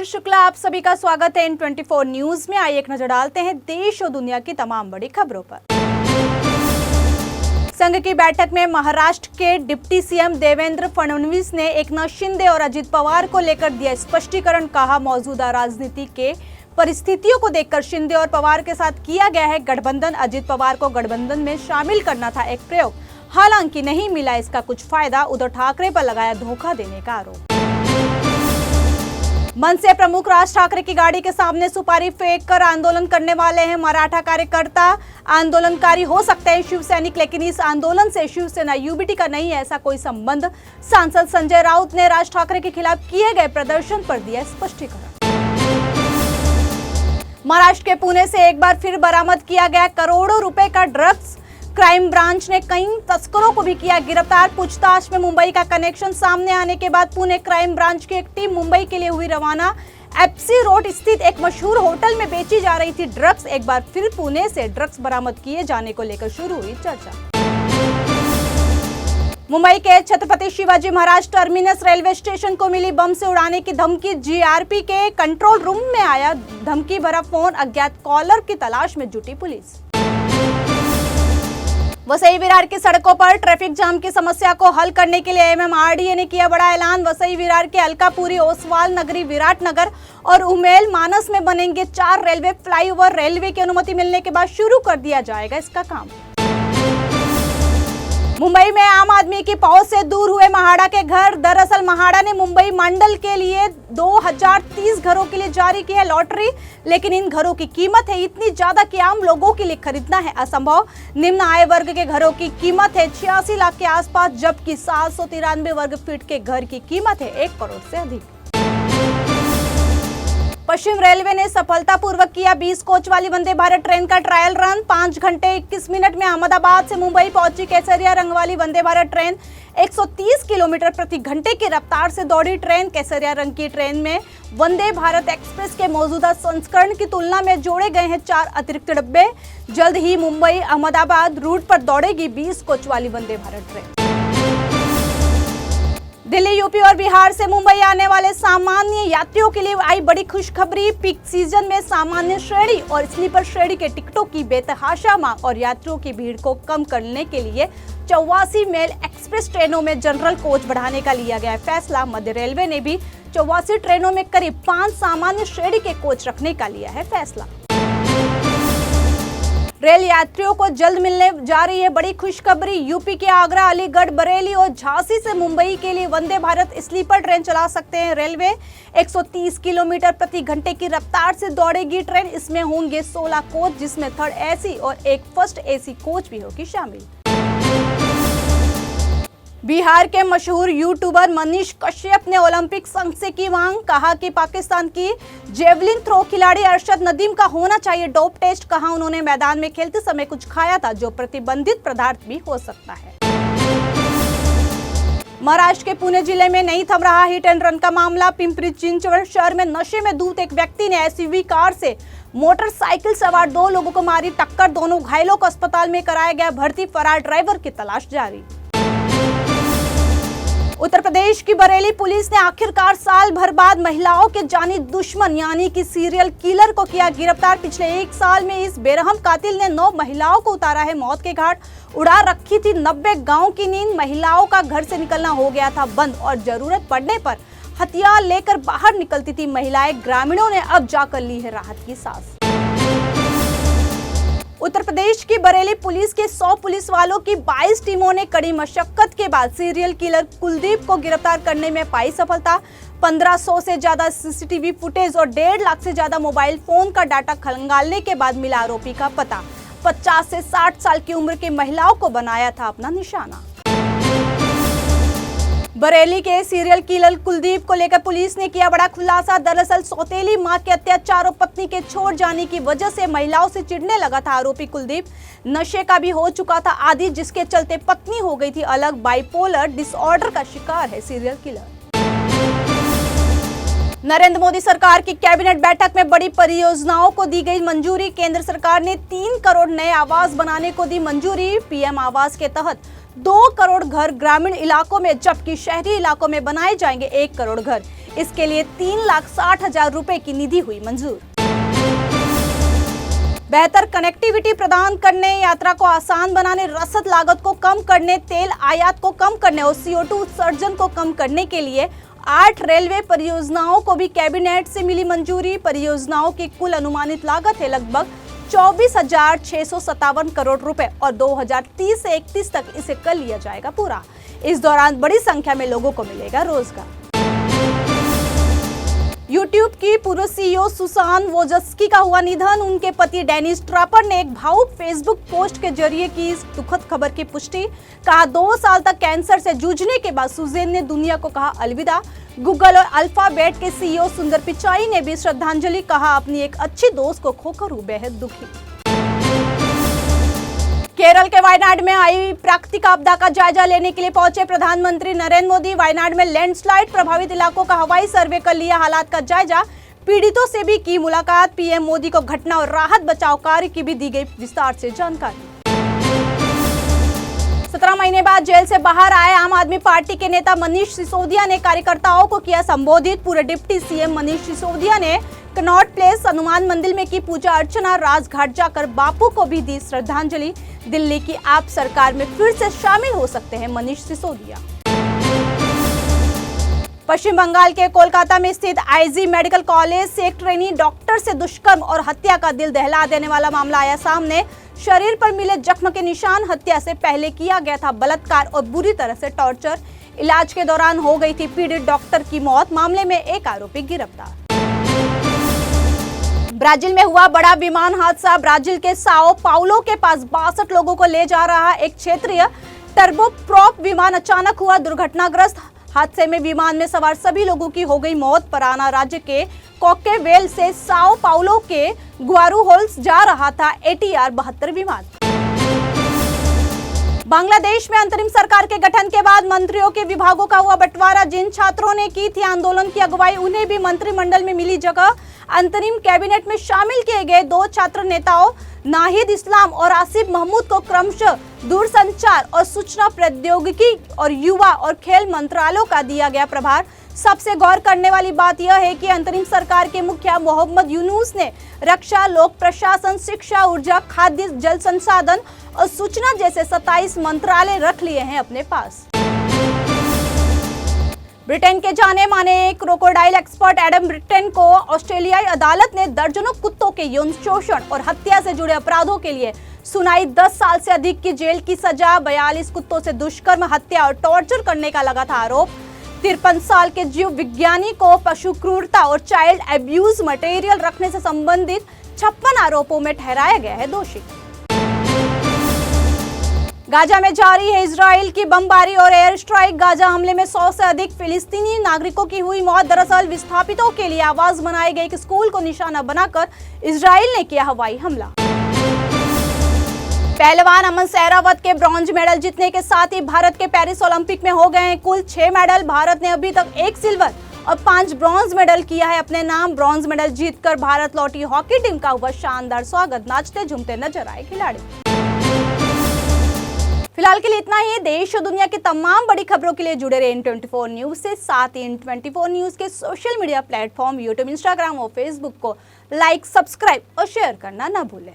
शुक्ला, आप सभी का स्वागत है N24 न्यूज में। आइए एक नजर डालते हैं देश और दुनिया की तमाम बड़ी खबरों पर। संघ की बैठक में महाराष्ट्र के डिप्टी सीएम देवेंद्र फडणवीस ने एकनाथ शिंदे और अजित पवार को लेकर दिया स्पष्टीकरण। कहा, मौजूदा राजनीति के परिस्थितियों को देखकर शिंदे और पवार के साथ किया गया है गठबंधन। अजित पवार को गठबंधन में शामिल करना था एक प्रयोग, हालांकि नहीं मिला इसका कुछ फायदा। उद्धव ठाकरे पर लगाया धोखा देने का आरोप। मनसे प्रमुख राज ठाकरे की गाड़ी के सामने सुपारी फेंक कर आंदोलन करने वाले हैं मराठा कार्यकर्ता। आंदोलनकारी हो सकते हैं शिवसैनिक, लेकिन इस आंदोलन से शिवसेना यूबीटी का नहीं है ऐसा कोई संबंध। सांसद संजय राउत ने राज ठाकरे के खिलाफ किए गए प्रदर्शन पर दिया स्पष्टीकरण। महाराष्ट्र के पुणे से एक बार फिर बरामद किया गया करोड़ों रुपए का ड्रग्स। क्राइम ब्रांच ने कई तस्करों को भी किया गिरफ्तार। पूछताछ में मुंबई का कनेक्शन सामने आने के बाद पुणे क्राइम ब्रांच की एक टीम मुंबई के लिए हुई रवाना। एफसी रोड स्थित एक मशहूर होटल में बेची जा रही थी ड्रग्स। एक बार फिर पुणे से ड्रग्स बरामद किए जाने को लेकर शुरू हुई चर्चा। मुंबई के Chhatrapati Shivaji Maharaj terminus railway station को मिली बम से उड़ाने की धमकी। जीआरपी के कंट्रोल रूम में आया धमकी भरा फोन। अज्ञात कॉलर की तलाश में जुटी पुलिस। वसई विरार की सड़कों पर ट्रैफिक जाम की समस्या को हल करने के लिए एमएमआरडीए ने किया बड़ा ऐलान। वसई विरार के अलकापुरी, ओसवाल नगरी, विराट नगर और उमेल मानस में बनेंगे 4 रेलवे फ्लाईओवर। रेलवे की अनुमति मिलने के बाद शुरू कर दिया जाएगा इसका काम। मुंबई में आम आदमी की पहुंच से दूर हुए महाड़ा के घर। दरअसल महाड़ा ने मुंबई मंडल के लिए 2030 घरों के लिए जारी की है लॉटरी, लेकिन इन घरों की कीमत है इतनी ज्यादा कि आम लोगों के लिए खरीदना है असंभव। निम्न आय वर्ग के घरों की कीमत है 86 लाख के आसपास, जबकि 793 वर्ग फीट के घर की कीमत है 1 करोड़ से अधिक। पश्चिम रेलवे ने सफलतापूर्वक किया 20 कोच वाली वंदे भारत ट्रेन का ट्रायल रन। 5 घंटे 21 मिनट में अहमदाबाद से मुंबई पहुंची केसरिया रंग वाली वंदे भारत ट्रेन। 130 किलोमीटर प्रति घंटे की रफ्तार से दौड़ी ट्रेन। केसरिया रंग की ट्रेन में वंदे भारत एक्सप्रेस के मौजूदा संस्करण की तुलना में जोड़े गए हैं 4 अतिरिक्त डिब्बे। जल्द ही मुंबई अहमदाबाद रूट पर दौड़ेगी 20 कोच वाली वंदे भारत ट्रेन। दिल्ली, यूपी और बिहार से मुंबई आने वाले सामान्य यात्रियों के लिए आई बड़ी खुशखबरी। पीक सीजन में सामान्य श्रेणी और स्लीपर श्रेणी के टिकटों की बेतहाशा मांग और यात्रियों की भीड़ को कम करने के लिए 84 मेल एक्सप्रेस ट्रेनों में जनरल कोच बढ़ाने का लिया गया फैसला। मध्य रेलवे ने भी 84 ट्रेनों में करीब 5 सामान्य श्रेणी के कोच रखने का लिया है फैसला। रेल यात्रियों को जल्द मिलने जा रही है बड़ी खुशखबरी। यूपी के आगरा, अलीगढ़, बरेली और झांसी से मुंबई के लिए वंदे भारत स्लीपर ट्रेन चला सकते हैं रेलवे। 130 किलोमीटर प्रति घंटे की रफ्तार से दौड़ेगी ट्रेन। इसमें होंगे 16 कोच, जिसमें थर्ड एसी और एक फर्स्ट एसी कोच भी होगी शामिल। बिहार के मशहूर यूट्यूबर मनीष कश्यप ने ओलंपिक संघ से की मांग। कहा कि पाकिस्तान की जेवलिन थ्रो खिलाड़ी अरशद नदीम का होना चाहिए डोप टेस्ट। कहा, उन्होंने मैदान में खेलते समय कुछ खाया था जो प्रतिबंधित पदार्थ भी हो सकता है। महाराष्ट्र के पुणे जिले में नहीं थम रहा हिट एंड रन का मामला। पिंपरी चिंचवड शहर में नशे में धुत एक व्यक्ति ने एसयूवी कार से मोटरसाइकिल सवार 2 लोगों को मारी टक्कर। दोनों घायलों को अस्पताल में कराया गया भर्ती। फरार ड्राइवर की तलाश जारी। उत्तर प्रदेश की बरेली पुलिस ने आखिरकार साल भर बाद महिलाओं के जानी दुश्मन यानी कि सीरियल किलर को किया गिरफ्तार। पिछले 1 साल में इस बेरहम कातिल ने 9 महिलाओं को उतारा है मौत के घाट। उड़ा रखी थी 90 गांव की नींद। महिलाओं का घर से निकलना हो गया था बंद और जरूरत पड़ने पर हथियार लेकर बाहर निकलती थी महिलाएं। ग्रामीणों ने अब जाकर ली है राहत की सांस। उत्तर प्रदेश की बरेली पुलिस के 100 पुलिस वालों की 22 टीमों ने कड़ी मशक्कत के बाद सीरियल किलर कुलदीप को गिरफ्तार करने में पाई सफलता। 1500 से ज्यादा सीसीटीवी फुटेज और 1.5 लाख से ज्यादा मोबाइल फोन का डाटा खंगालने के बाद मिला आरोपी का पता। 50 से 60 साल की उम्र की महिलाओं को बनाया था अपना निशाना। बरेली के सीरियल किलर कुलदीप को लेकर पुलिस ने किया बड़ा खुलासा। दरअसल सौतेली मां के अत्याचार और पत्नी के छोड़ जाने की वजह से महिलाओं से चिढ़ने लगा था आरोपी कुलदीप। नशे का भी हो चुका था आदी, जिसके चलते पत्नी हो गई थी अलग। बाइपोलर डिसऑर्डर का शिकार है सीरियल किलर। नरेंद्र मोदी सरकार की कैबिनेट बैठक में बड़ी परियोजनाओं को दी गई मंजूरी। केंद्र सरकार ने 3 करोड़ नए आवास बनाने को दी मंजूरी। पीएम आवास के तहत 2 करोड़ घर ग्रामीण इलाकों में, जबकि शहरी इलाकों में बनाए जाएंगे 1 करोड़ घर। इसके लिए 3,60,000 रुपए की निधि हुई मंजूर। बेहतर कनेक्टिविटी प्रदान करने, यात्रा को आसान बनाने, रसद लागत को कम करने, तेल आयात को कम करने और CO2 उत्सर्जन को कम करने के लिए 8 रेलवे परियोजनाओं को भी कैबिनेट से मिली मंजूरी। परियोजनाओं की कुल अनुमानित लागत है लगभग 24,657 करोड़ रुपए और 2030 से 31 तक इसे कर लिया जाएगा पूरा। इस दौरान बड़ी संख्या में लोगों को मिलेगा रोजगार। यूट्यूब की पूर्व CEO सुसान वोजस्की का हुआ निधन। उनके पति डेनिस ट्रापर ने एक भावुक फेसबुक पोस्ट के जरिए की इस दुखद खबर की पुष्टि। कहा 2 साल तक कैंसर से जूझने के बाद सुजैन ने दुनिया को कहा अलविदा। गूगल और अल्फाबेट के CEO सुंदर पिचाई ने भी श्रद्धांजलि। कहा अपनी एक अच्छी दोस्त को खोकर हूं बेहद दुखी। केरल के वायनाड में आई प्राकृतिक आपदा का जायजा लेने के लिए पहुंचे प्रधानमंत्री नरेंद्र मोदी। वायनाड में लैंडस्लाइड प्रभावित इलाकों का हवाई सर्वे कर लिया हालात का जायजा। पीड़ितों से भी की मुलाकात। PM मोदी को घटना और राहत बचाव कार्य की भी दी गई विस्तार से जानकारी। 17 महीने बाद जेल से बाहर आए आम आदमी पार्टी के नेता मनीष सिसोदिया ने कार्यकर्ताओं को किया संबोधित। पूर्व डिप्टी CM मनीष सिसोदिया ने कनॉट प्लेस हनुमान मंदिर में की पूजा अर्चना। राजघाट जाकर बापू को भी दी श्रद्धांजलि। दिल्ली की आप सरकार में फिर से शामिल हो सकते हैं मनीष सिसोदिया। पश्चिम बंगाल के कोलकाता में स्थित IG मेडिकल कॉलेज से एक ट्रेनी डॉक्टर से दुष्कर्म और हत्या का दिल दहला देने वाला मामला आया सामने। शरीर पर मिले जख्म के निशान, हत्या से पहले किया गया था बलात्कार और बुरी तरह से टॉर्चर। इलाज के दौरान हो गई थी पीड़ित डॉक्टर की मौत। मामले में एक आरोपी गिरफ्तार। ब्राजील में हुआ बड़ा विमान हादसा। ब्राजील के साओ पाउलो के पास 62 लोगों को ले जा रहा एक क्षेत्रीय टर्बोप्रॉप विमान अचानक हुआ दुर्घटनाग्रस्त। हादसे में विमान में सवार सभी लोगों की हो गई मौत। पराना राज्य के कोकेवेल से साओ पाउलो के ग्वारुहोल्स जा रहा था ATR 72 विमान। बांग्लादेश में अंतरिम सरकार के गठन के बाद मंत्रियों के विभागों का हुआ बंटवारा। जिन छात्रों ने की थी आंदोलन की अगुवाई, उन्हें भी मंत्रिमंडल में मिली जगह। अंतरिम कैबिनेट में शामिल किए गए 2 छात्र नेताओं नाहिद इस्लाम और आसिफ महमूद को क्रमशः दूरसंचार और सूचना प्रौद्योगिकी और युवा और खेल मंत्रालयों का दिया गया प्रभार। सबसे गौर करने वाली बात यह है कि अंतरिम सरकार के मुखिया मोहम्मद यूनुस ने रक्षा, लोक प्रशासन, शिक्षा, ऊर्जा, खाद्य, जल संसाधन और सूचना जैसे 27 मंत्रालय रख लिए हैं अपने पास। ब्रिटेन के जाने माने क्रोकोडाइल एक्सपर्ट एडम ब्रिटेन को ऑस्ट्रेलियाई अदालत ने दर्जनों कुत्तों के यौन शोषण और हत्या से जुड़े अपराधों के लिए सुनाई 10 साल से अधिक की जेल की सजा। 42 कुत्तों से दुष्कर्म, हत्या और टॉर्चर करने का लगा था आरोप। 53 साल के जीव विज्ञानी को पशु क्रूरता और चाइल्ड एब्यूज मटेरियल रखने से संबंधित 56 आरोपों में ठहराया गया है दोषी। गाजा में जारी है इजराइल की बमबारी और एयर स्ट्राइक। गाजा हमले में 100 से अधिक फिलिस्तीनी नागरिकों की हुई मौत। दरअसल विस्थापितों के लिए आवाज बनाए गए एक स्कूल को निशाना बनाकर इजराइल ने किया हवाई हमला। पहलवान अमन सहरावत के ब्रॉन्ज मेडल जीतने के साथ ही भारत के पेरिस ओलंपिक में हो गए हैं कुल 6 मेडल। भारत ने अभी तक 1 सिल्वर और 5 ब्रॉन्ज मेडल किया है अपने नाम। ब्रॉन्ज मेडल जीतकर भारत लौटी हॉकी टीम का हुआ शानदार स्वागत। नाचते झूमते नजर आए खिलाड़ी। फिलहाल के लिए इतना ही। देश और दुनिया की तमाम बड़ी खबरों के लिए जुड़े रहे N24 न्यूज से। साथ ही N24 न्यूज के social media platform YouTube, Instagram और फेसबुक को लाइक, सब्सक्राइब और शेयर करना न भूलें।